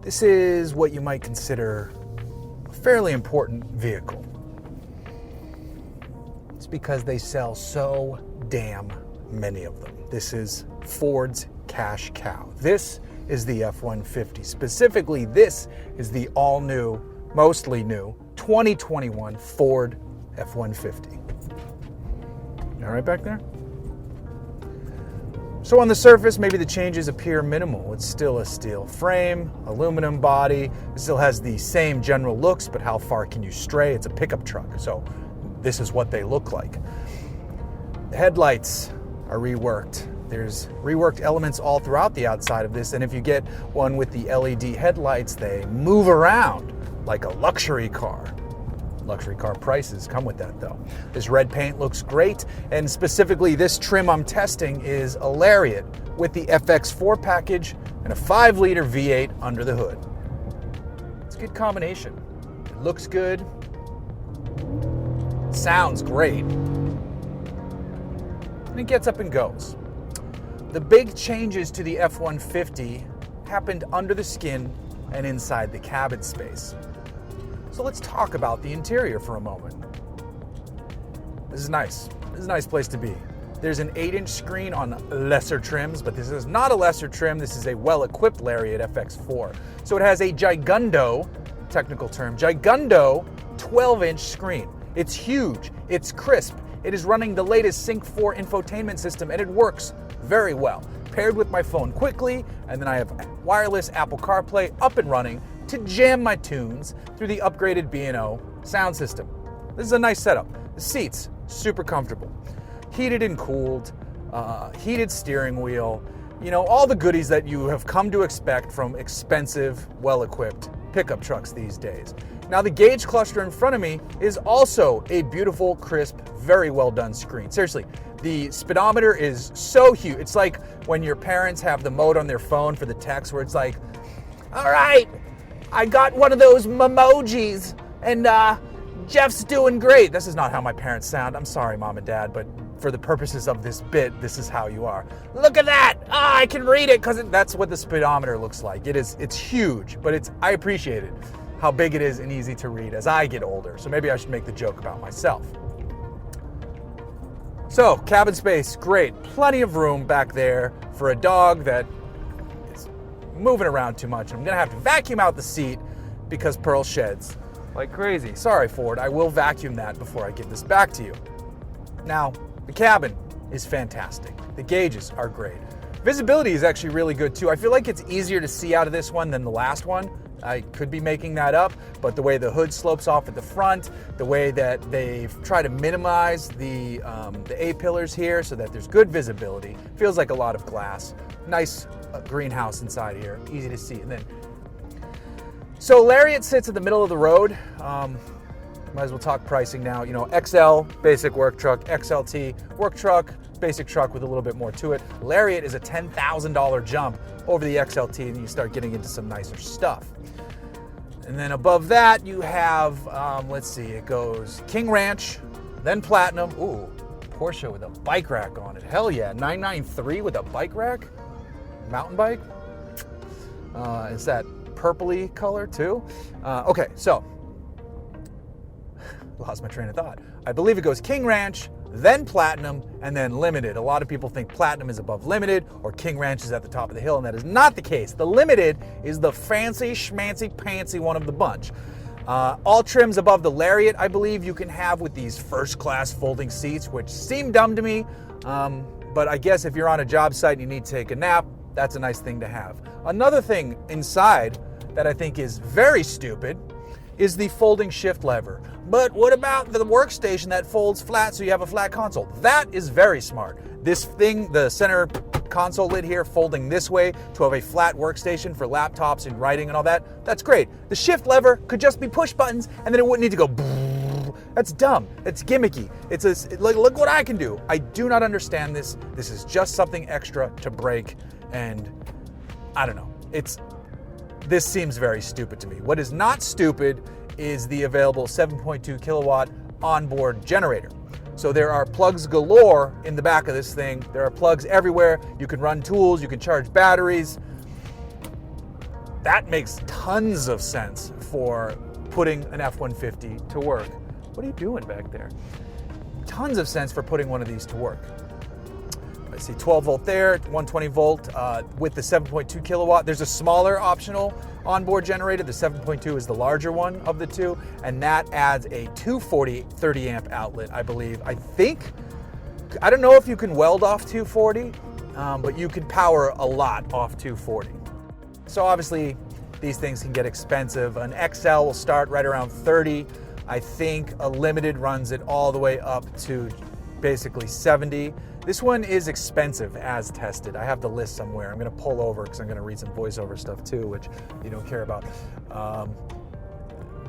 This is what you might consider a fairly important vehicle. It's because they sell so damn many of them. This is Ford's cash cow. This is the F-150. Specifically, this is the all-new, mostly new, 2021 Ford F-150. All right back there? So on the surface, maybe the changes appear minimal. It's still a steel frame, aluminum body. It still has the same general looks, but how far can you stray? It's a pickup truck, so this is what they look like. The headlights are reworked. There's reworked elements all throughout the outside of this, and if you get one with the LED headlights, they move around like a luxury car. Luxury car prices come with that though. This red paint looks great, and specifically this trim I'm testing is a Lariat with the FX4 package and a 5-liter V8 under the hood. It's a good combination. It looks good, sounds great, and it gets up and goes. The big changes to the F-150 happened under the skin and inside the cabin space. So let's talk about the interior for a moment. This is nice. This is a nice place to be. There's an 8-inch screen on lesser trims, but this is not a lesser trim. This is a well-equipped Lariat FX4. So it has a gigundo, technical term, gigundo 12-inch screen. It's huge. It's crisp. It is running the latest Sync 4 infotainment system, and it works very well. Paired with my phone quickly, and then I have wireless Apple CarPlay up and running to jam my tunes through the upgraded B&O sound system. This is a nice setup. The seats, super comfortable. Heated and cooled, heated steering wheel, you know, all the goodies that you have come to expect from expensive, well-equipped pickup trucks these days. Now the gauge cluster in front of me is also a beautiful, crisp, very well done screen. Seriously, the speedometer is so huge. It's like when your parents have the mode on their phone for the text where it's like, all right, I got one of those memojis, and Jeff's doing great. This is not how my parents sound. I'm sorry, Mom and Dad, but for the purposes of this bit, this is how you are. Look at that! I can read it, because that's what the speedometer looks like. It's huge, but I appreciate it, how big it is and easy to read as I get older. So maybe I should make the joke about myself. So, cabin space, great. Plenty of room back there for a dog that moving around too much. I'm gonna have to vacuum out the seat because Pearl sheds like crazy. Sorry, Ford, I will vacuum that before I give this back to you. Now, the cabin is fantastic. The gauges are great. Visibility is actually really good too. I feel like it's easier to see out of this one than the last one. I could be making that up, but the way the hood slopes off at the front, the way that they've tried to minimize the A-pillars here so that there's good visibility, feels like a lot of glass. Nice greenhouse inside here, easy to see. And then, so Lariat sits at the middle of the road. Might as well talk pricing now. You know, XL, basic work truck, XLT, work truck, basic truck with a little bit more to it. Lariat is a $10,000 jump over the XLT, and you start getting into some nicer stuff. And then above that, you have, let's see, it goes King Ranch, then Platinum. Ooh, Porsche with a bike rack on it. Hell yeah, 993 with a bike rack? Mountain bike? Is that purpley color too? Okay, so, lost my train of thought. I believe it goes King Ranch, then Platinum, and then Limited. A lot of people think Platinum is above Limited or King Ranch is at the top of the hill, and that is not the case. The Limited is the fancy, schmancy, pantsy one of the bunch. All trims above the Lariat, I believe you can have with these first-class folding seats, which seem dumb to me, but I guess if you're on a job site and you need to take a nap, that's a nice thing to have. Another thing inside that I think is very stupid is the folding shift lever. But what about the workstation that folds flat so you have a flat console? That is very smart. This thing, the center console lid here, folding this way to have a flat workstation for laptops and writing and all that, that's great. The shift lever could just be push buttons and then it wouldn't need to go. That's dumb. It's gimmicky. Look what I can do. I do not understand this. This is just something extra to break, and I don't know. This seems very stupid to me. What is not stupid is the available 7.2 kilowatt onboard generator. So there are plugs galore in the back of this thing. There are plugs everywhere. You can run tools, you can charge batteries. that makes tons of sense for putting an F-150 to work. What are you doing back there? Tons of sense for putting one of these to work. I see 12 volt there, 120 volt with the 7.2 kilowatt. There's a smaller optional onboard generator. The 7.2 is the larger one of the two, and that adds a 240 30 amp outlet, I believe. I don't know if you can weld off 240, but you can power a lot off 240. So obviously these things can get expensive. An XL will start right around 30. I think a limited runs it all the way up to basically 70. This one is expensive as tested. I have the list somewhere. I'm gonna pull over because I'm gonna read some voiceover stuff too, which you don't care about.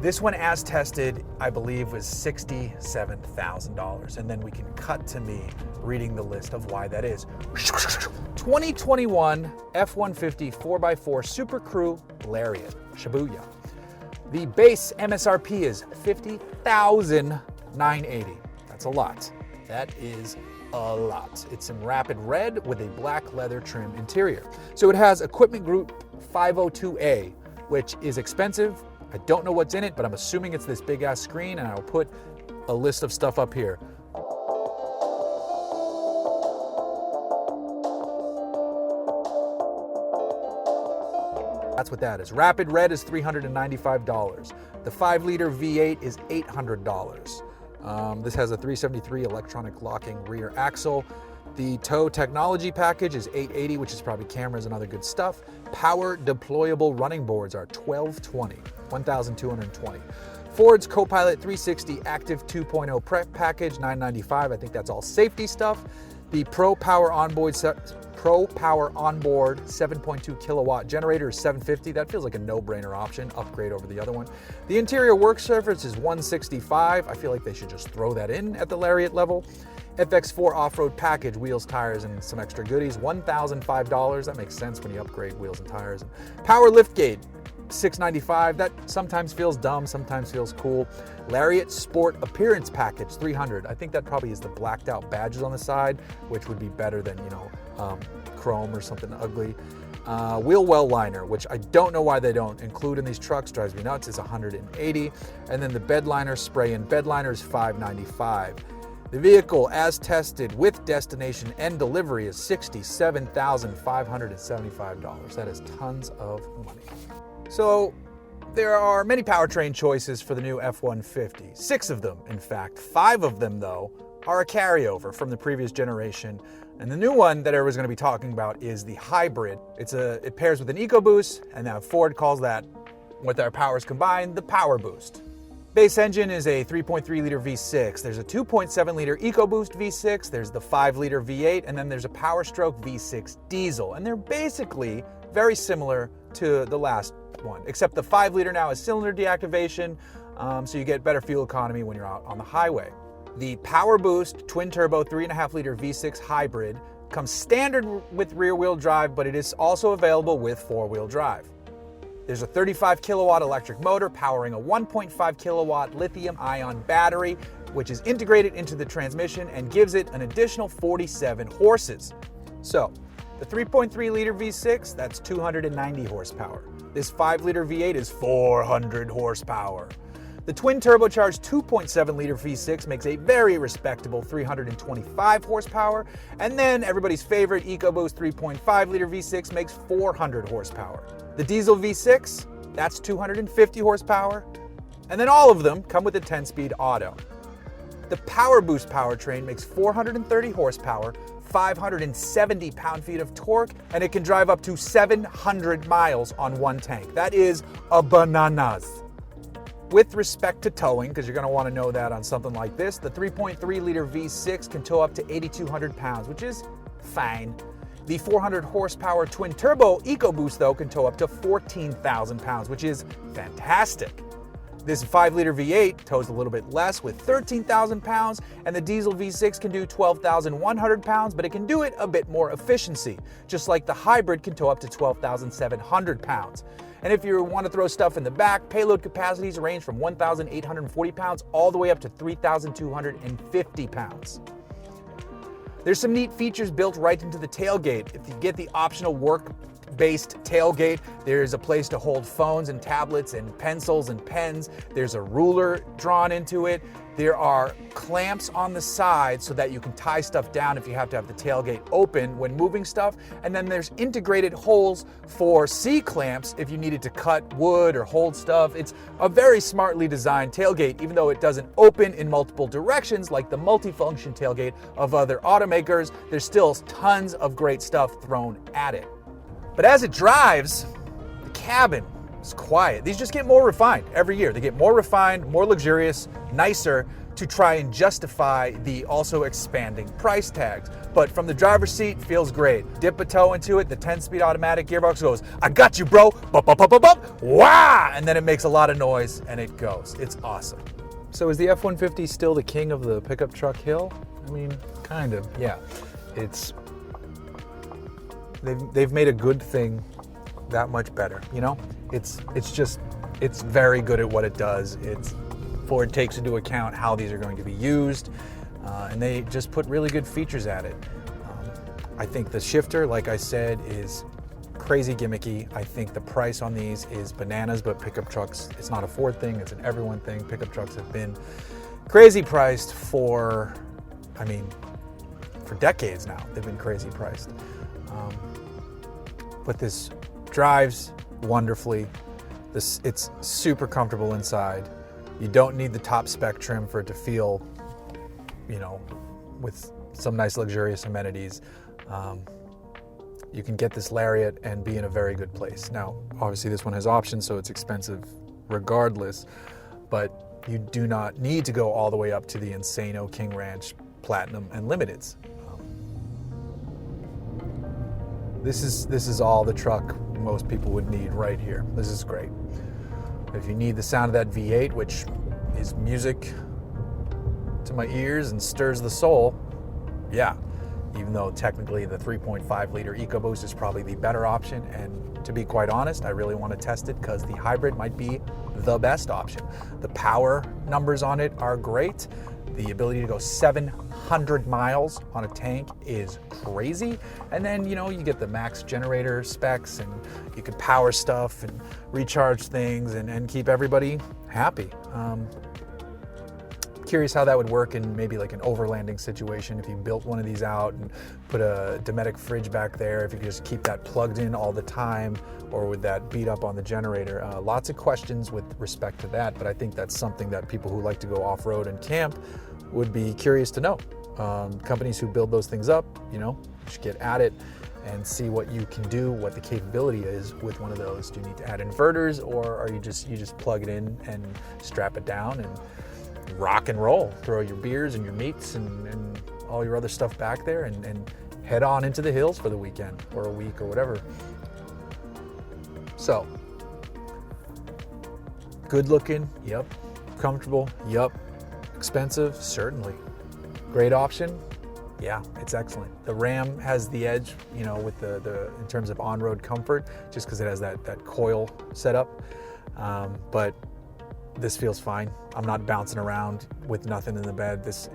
This one as tested, I believe, was $67,000. And then we can cut to me reading the list of why that is. 2021 F-150 4x4 Super Crew Lariat, Shibuya. The base MSRP is $50,980. That's a lot. That is a lot. It's in rapid red with a black leather trim interior. So it has equipment group 5.0-liter, which is expensive. I don't know what's in it, but I'm assuming it's this big ass screen, and I'll put a list of stuff up here. That's what that is. Rapid red is $395. The 5-liter V8 is $800. This has a 373 electronic locking rear axle. The tow technology package is $880, which is probably cameras and other good stuff. Power deployable running boards are $1,220. Ford's Copilot 360 Active 2.0 prep package, $995. I think that's all safety stuff. The Pro Power Onboard 7.2 kilowatt generator is $750. That feels like a no-brainer option, upgrade over the other one. The interior work surface is $165. I feel like they should just throw that in at the Lariat level. FX4 off-road package, wheels, tires, and some extra goodies, $1,005. That makes sense when you upgrade wheels and tires. Power liftgate, $695. That sometimes feels dumb, sometimes feels cool. Lariat Sport Appearance Package, $300. I think that probably is the blacked out badges on the side, which would be better than, chrome or something ugly. Wheel well liner, which I don't know why they don't include in these trucks, drives me nuts, is $180. And then the bed liner, spray in bed liner is $595. The vehicle, as tested with destination and delivery, is $67,575. That is tons of money. So there are many powertrain choices for the new F-150. 6 of them, in fact. 5 of them, though, are a carryover from the previous generation. And the new one that everyone's going to be talking about is the hybrid. It pairs with an EcoBoost, and now Ford calls that, with their powers combined, the Power Boost. Base engine is a 3.3-liter V6. There's a 2.7-liter EcoBoost V6, there's the 5-liter V8, and then there's a Power Stroke V6 diesel. And they're basically very similar to the last one, except the 5-liter now is cylinder deactivation, so you get better fuel economy when you're out on the highway. The Power Boost twin-turbo 3.5-liter V6 hybrid comes standard with rear-wheel drive, but it is also available with 4-wheel drive. There's a 35 kilowatt electric motor powering a 1.5 kilowatt lithium-ion battery, which is integrated into the transmission and gives it an additional 47 horses. So, the 3.3-liter V6, that's 290 horsepower. This 5-liter V8 is 400 horsepower. The twin-turbocharged 2.7-liter V6 makes a very respectable 325 horsepower, and then everybody's favorite EcoBoost 3.5-liter V6 makes 400 horsepower. The diesel V6, that's 250 horsepower, and then all of them come with a 10-speed auto. The Power Boost powertrain makes 430 horsepower, 570 pound-feet of torque, and it can drive up to 700 miles on one tank. That is a bananas. With respect to towing, because you're going to want to know that on something like this, the 3.3-liter V6 can tow up to 8,200 pounds, which is fine. The 400 horsepower twin-turbo EcoBoost, though, can tow up to 14,000 pounds, which is fantastic. This 5-liter V8 tows a little bit less with 13,000 pounds, and the diesel V6 can do 12,100 pounds, but it can do it a bit more efficiency, just like the hybrid can tow up to 12,700 pounds. And if you want to throw stuff in the back, payload capacities range from 1,840 pounds all the way up to 3,250 pounds. There's some neat features built right into the tailgate. If you get the optional work based tailgate. There's a place to hold phones and tablets and pencils and pens. There's a ruler drawn into it. There are clamps on the side so that you can tie stuff down if you have to have the tailgate open when moving stuff. And then there's integrated holes for C-clamps if you needed to cut wood or hold stuff. It's a very smartly designed tailgate, even though it doesn't open in multiple directions like the multifunction tailgate of other automakers. There's still tons of great stuff thrown at it. But as it drives, the cabin is quiet. These just get more refined every year. They get more refined, more luxurious, nicer to try and justify the also expanding price tags. But from the driver's seat, feels great. Dip a toe into it, the 10-speed automatic gearbox goes, I got you, bro, bump, bump, bump, bump, bump, wah! And then it makes a lot of noise and it goes. It's awesome. So is the F-150 still the king of the pickup truck hill? I mean, kind of, yeah. They've made a good thing that much better, you know? It's very good at what it does. Ford takes into account how these are going to be used, and they just put really good features at it. I think the shifter, like I said, is crazy gimmicky. I think the price on these is bananas, but pickup trucks, it's not a Ford thing, it's an everyone thing. Pickup trucks have been crazy priced for decades now. They've been crazy priced. But this drives wonderfully. It's super comfortable inside. You don't need the top spec trim for it to feel, with some nice luxurious amenities. You can get this Lariat and be in a very good place. Now, obviously this one has options, so it's expensive regardless, but you do not need to go all the way up to the Insano King Ranch Platinum and Limiteds. This is all the truck most people would need right here. This is great. If you need the sound of that V8, which is music to my ears and stirs the soul, yeah. Even though technically the 3.5-liter EcoBoost is probably the better option, and to be quite honest, I really want to test it because the hybrid might be the best option. The power numbers on it are great. The ability to go 700 miles on a tank is crazy. And then, you get the max generator specs, and you can power stuff and recharge things and keep everybody happy. Curious how that would work in maybe like an overlanding situation if you built one of these out and put a Dometic fridge back there, if you could just keep that plugged in all the time, or would that beat up on the generator? Lots of questions with respect to that, but I think that's something that people who like to go off-road and camp would be curious to know. Companies who build those things up, should get at it and see what you can do, what the capability is with one of those. Do you need to add inverters, or are you just plug it in and strap it down and rock and roll? Throw your beers and your meats and all your other stuff back there and head on into the hills for the weekend or a week or whatever. So, good looking, yep. Comfortable, yep. Expensive, certainly. Great option, yeah, it's excellent. The Ram has the edge, with the in terms of on-road comfort, just because it has that coil setup. But this feels fine. I'm not bouncing around with nothing in the bed. It's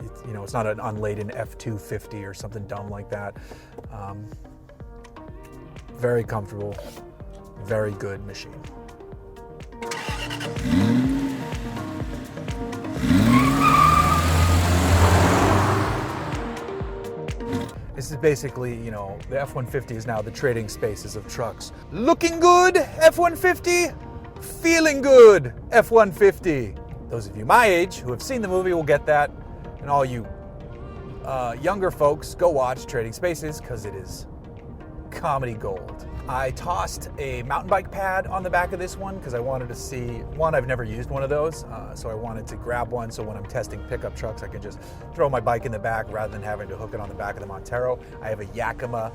not an unladen F-250 or something dumb like that. Very comfortable, very good machine. This is basically, the F-150 is now the trading spaces of trucks. Looking good, F-150. Feeling good, F-150. Those of you my age who have seen the movie will get that. And all you younger folks, go watch Trading Spaces because it is comedy gold. I tossed a mountain bike pad on the back of this one because I wanted to see, one, I've never used one of those, so I wanted to grab one so when I'm testing pickup trucks I can just throw my bike in the back rather than having to hook it on the back of the Montero. I have a Yakima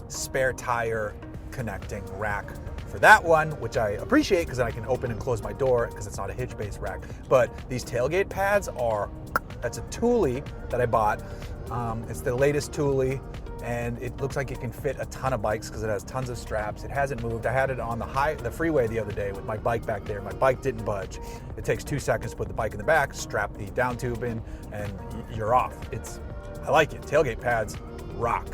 spare tire connecting rack for that one, which I appreciate because then I can open and close my door because it's not a hitch-based rack. But these tailgate pads that's a Thule that I bought. It's the latest Thule, and it looks like it can fit a ton of bikes because it has tons of straps. It hasn't moved. I had it on the freeway the other day with my bike back there. My bike didn't budge. It takes 2 seconds to put the bike in the back, strap the down tube in, and you're off. I like it. Tailgate pads rock.